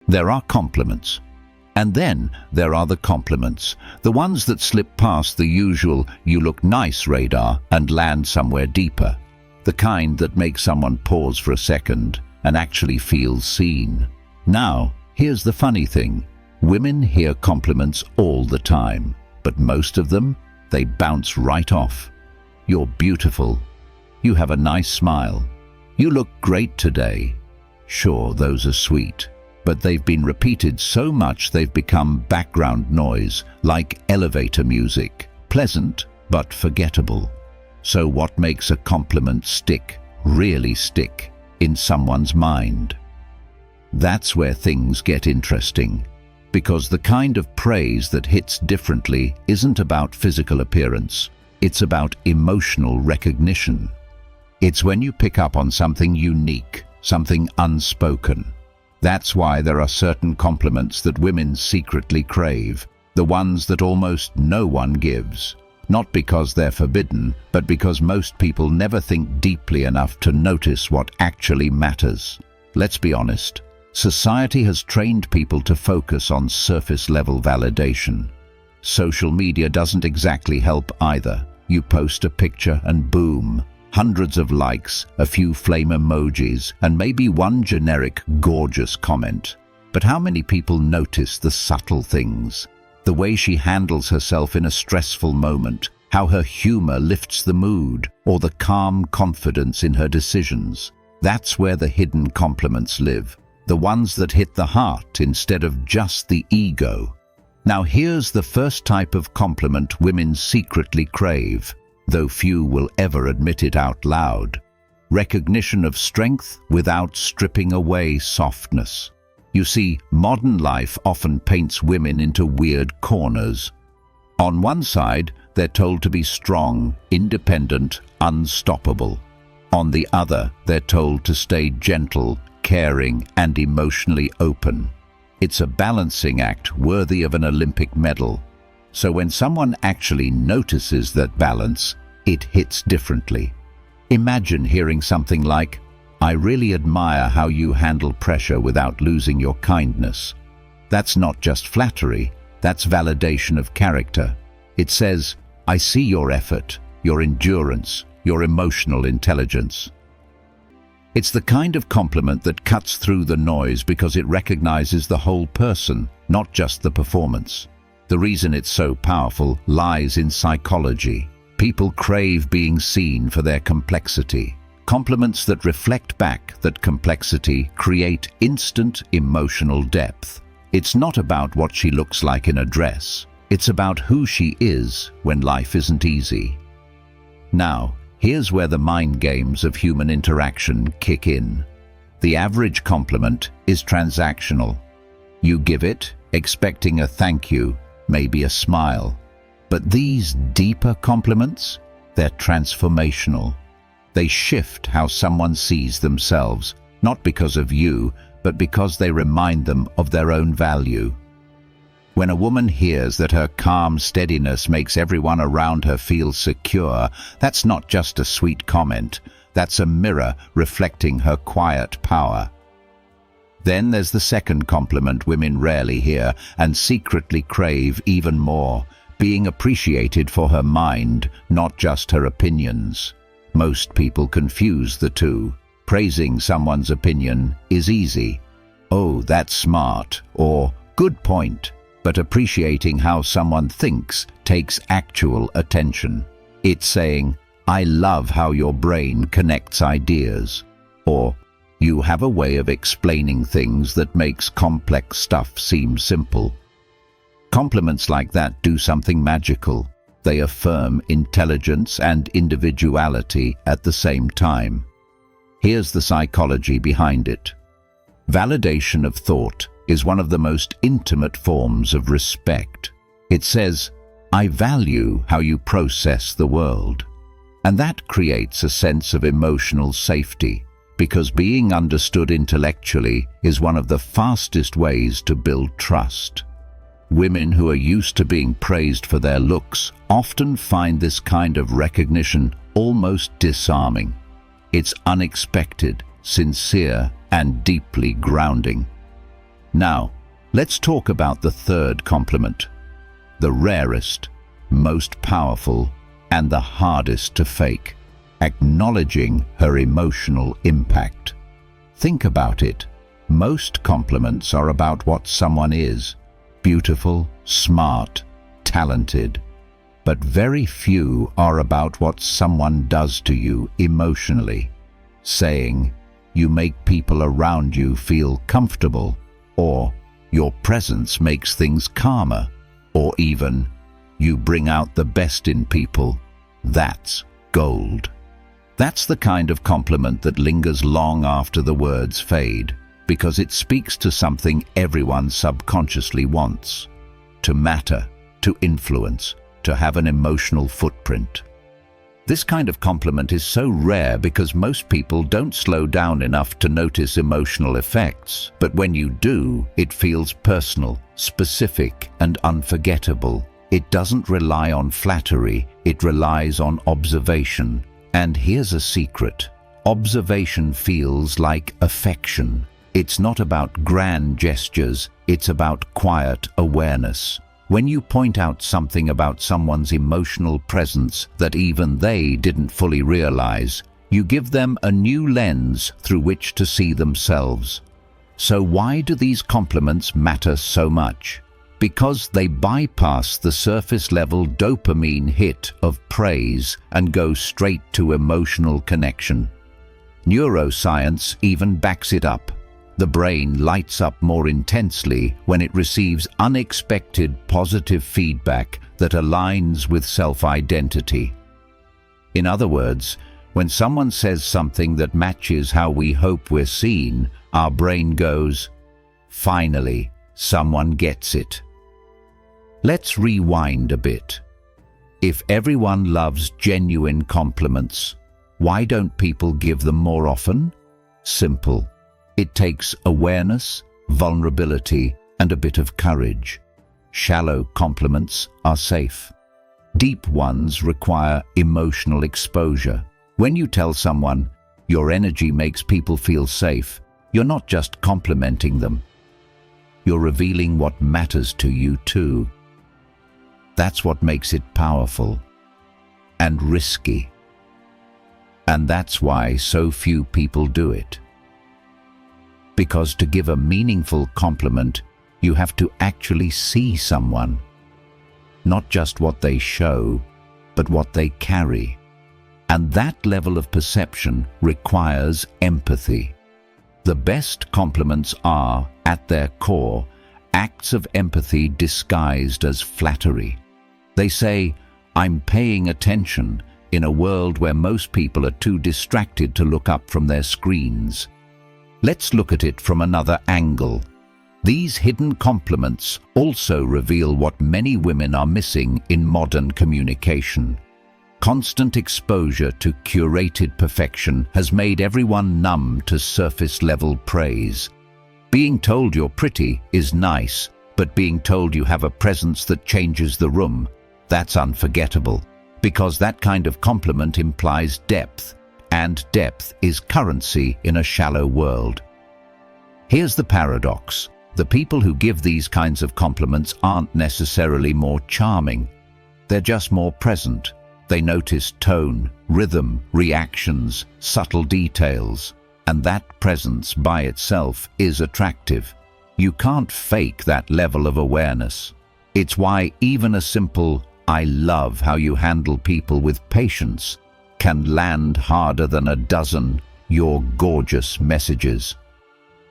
There are compliments. And then there are the compliments, the ones that slip past the usual "you look nice" radar and land somewhere deeper. The kind that makes someone pause for a second and actually feel seen. Now, here's the funny thing. Women hear compliments all the time, but most of them, they bounce right off. "You're beautiful. You have a nice smile. You look great today." Sure, those are sweet, but they've been repeated so much they've become background noise, like elevator music, pleasant but forgettable. So what makes a compliment stick, really stick, in someone's mind? That's where things get interesting, because the kind of praise that hits differently isn't about physical appearance, it's about emotional recognition. It's when you pick up on something unique, something unspoken. That's why there are certain compliments that women secretly crave, the ones that almost no one gives. Not because they're forbidden, but because most people never think deeply enough to notice what actually matters. Let's be honest, society has trained people to focus on surface-level validation. Social media doesn't exactly help either. You post a picture and boom, hundreds of likes, a few flame emojis, and maybe one generic gorgeous comment. But how many people notice the subtle things? The way she handles herself in a stressful moment, how her humor lifts the mood, or the calm confidence in her decisions. That's where the hidden compliments live, the ones that hit the heart instead of just the ego. Now here's the first type of compliment women secretly crave, though few will ever admit it out loud. Recognition of strength without stripping away softness. You see, modern life often paints women into weird corners. On one side, they're told to be strong, independent, unstoppable. On the other, they're told to stay gentle, caring, and emotionally open. It's a balancing act worthy of an Olympic medal. So when someone actually notices that balance, it hits differently. Imagine hearing something like, "I really admire how you handle pressure without losing your kindness." That's not just flattery, that's validation of character. It says, "I see your effort, your endurance, your emotional intelligence." It's the kind of compliment that cuts through the noise because it recognizes the whole person, not just the performance. The reason it's so powerful lies in psychology. People crave being seen for their complexity. Compliments that reflect back that complexity create instant emotional depth. It's not about what she looks like in a dress. It's about who she is when life isn't easy. Now, here's where the mind games of human interaction kick in. The average compliment is transactional. You give it, expecting a thank you, maybe a smile. But these deeper compliments, they're transformational. They shift how someone sees themselves, not because of you, but because they remind them of their own value. When a woman hears that her calm steadiness makes everyone around her feel secure, that's not just a sweet comment, that's a mirror reflecting her quiet power. Then there's the second compliment women rarely hear and secretly crave even more, being appreciated for her mind, not just her opinions. Most people confuse the two. Praising someone's opinion is easy. "Oh, that's smart," or "good point." But appreciating how someone thinks takes actual attention. It's saying, "I love how your brain connects ideas," or "You have a way of explaining things that makes complex stuff seem simple." Compliments like that do something magical. They affirm intelligence and individuality at the same time. Here's the psychology behind it. Validation of thought is one of the most intimate forms of respect. It says, "I value how you process the world." And that creates a sense of emotional safety, because being understood intellectually is one of the fastest ways to build trust. Women who are used to being praised for their looks often find this kind of recognition almost disarming. It's unexpected, sincere, and deeply grounding. Now, let's talk about the third compliment. The rarest, most powerful, and the hardest to fake. Acknowledging her emotional impact. Think about it. Most compliments are about what someone is. Beautiful, smart, talented. But very few are about what someone does to you emotionally. Saying, "You make people around you feel comfortable," or "Your presence makes things calmer," or even, "You bring out the best in people." That's gold. That's the kind of compliment that lingers long after the words fade, because it speaks to something everyone subconsciously wants: to matter, to influence, to have an emotional footprint. This kind of compliment is so rare because most people don't slow down enough to notice emotional effects. But when you do, it feels personal, specific, and unforgettable. It doesn't rely on flattery, it relies on observation. And here's a secret. Observation feels like affection. It's not about grand gestures, it's about quiet awareness. When you point out something about someone's emotional presence that even they didn't fully realize, you give them a new lens through which to see themselves. So why do these compliments matter so much? Because they bypass the surface-level dopamine hit of praise and go straight to emotional connection. Neuroscience even backs it up. The brain lights up more intensely when it receives unexpected positive feedback that aligns with self-identity. In other words, when someone says something that matches how we hope we're seen, our brain goes, "Finally, someone gets it." Let's rewind a bit. If everyone loves genuine compliments, why don't people give them more often? Simple. It takes awareness, vulnerability, and a bit of courage. Shallow compliments are safe. Deep ones require emotional exposure. When you tell someone, "Your energy makes people feel safe," you're not just complimenting them. You're revealing what matters to you too. That's what makes it powerful and risky. And that's why so few people do it. Because to give a meaningful compliment, you have to actually see someone. Not just what they show, but what they carry. And that level of perception requires empathy. The best compliments are, at their core, acts of empathy disguised as flattery. They say, "I'm paying attention," in a world where most people are too distracted to look up from their screens. Let's look at it from another angle. These hidden compliments also reveal what many women are missing in modern communication. Constant exposure to curated perfection has made everyone numb to surface-level praise. Being told you're pretty is nice, but being told you have a presence that changes the room, that's unforgettable, because that kind of compliment implies depth, and depth is currency in a shallow world. Here's the paradox. The people who give these kinds of compliments aren't necessarily more charming. They're just more present. They notice tone, rhythm, reactions, subtle details, and that presence by itself is attractive. You can't fake that level of awareness. It's why even a simple, "I love how you handle people with patience," can land harder than a dozen "you're gorgeous" messages.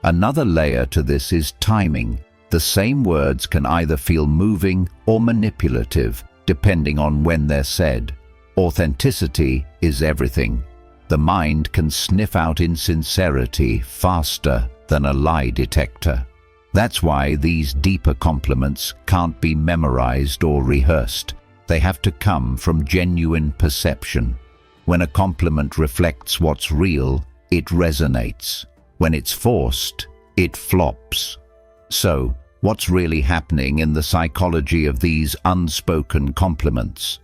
Another layer to this is timing. The same words can either feel moving or manipulative, depending on when they're said. Authenticity is everything. The mind can sniff out insincerity faster than a lie detector. That's why these deeper compliments can't be memorized or rehearsed. They have to come from genuine perception. When a compliment reflects what's real, it resonates. When it's forced, it flops. So, what's really happening in the psychology of these unspoken compliments?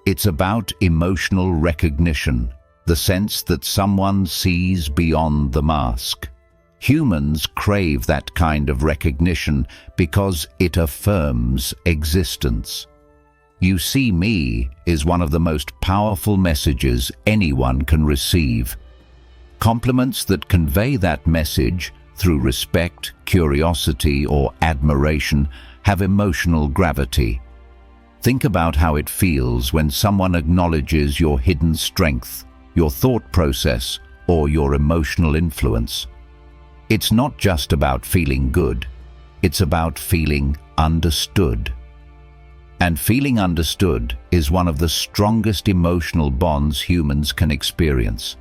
It's about emotional recognition, the sense that someone sees beyond the mask. Humans crave that kind of recognition because it affirms existence. "You see me" is one of the most powerful messages anyone can receive. Compliments that convey that message through respect, curiosity, or admiration have emotional gravity. Think about how it feels when someone acknowledges your hidden strength, your thought process, or your emotional influence. It's not just about feeling good, it's about feeling understood. And feeling understood is one of the strongest emotional bonds humans can experience.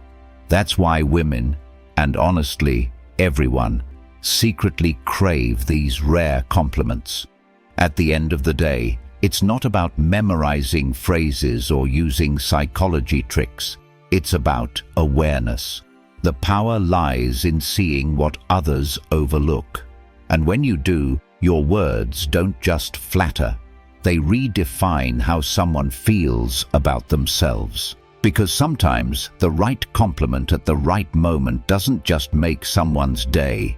That's why women, and honestly, everyone, secretly crave these rare compliments. At the end of the day, it's not about memorizing phrases or using psychology tricks. It's about awareness. The power lies in seeing what others overlook. And when you do, your words don't just flatter. They redefine how someone feels about themselves. Because sometimes the right compliment at the right moment doesn't just make someone's day.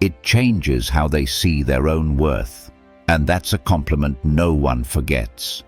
It changes how they see their own worth. And that's a compliment no one forgets.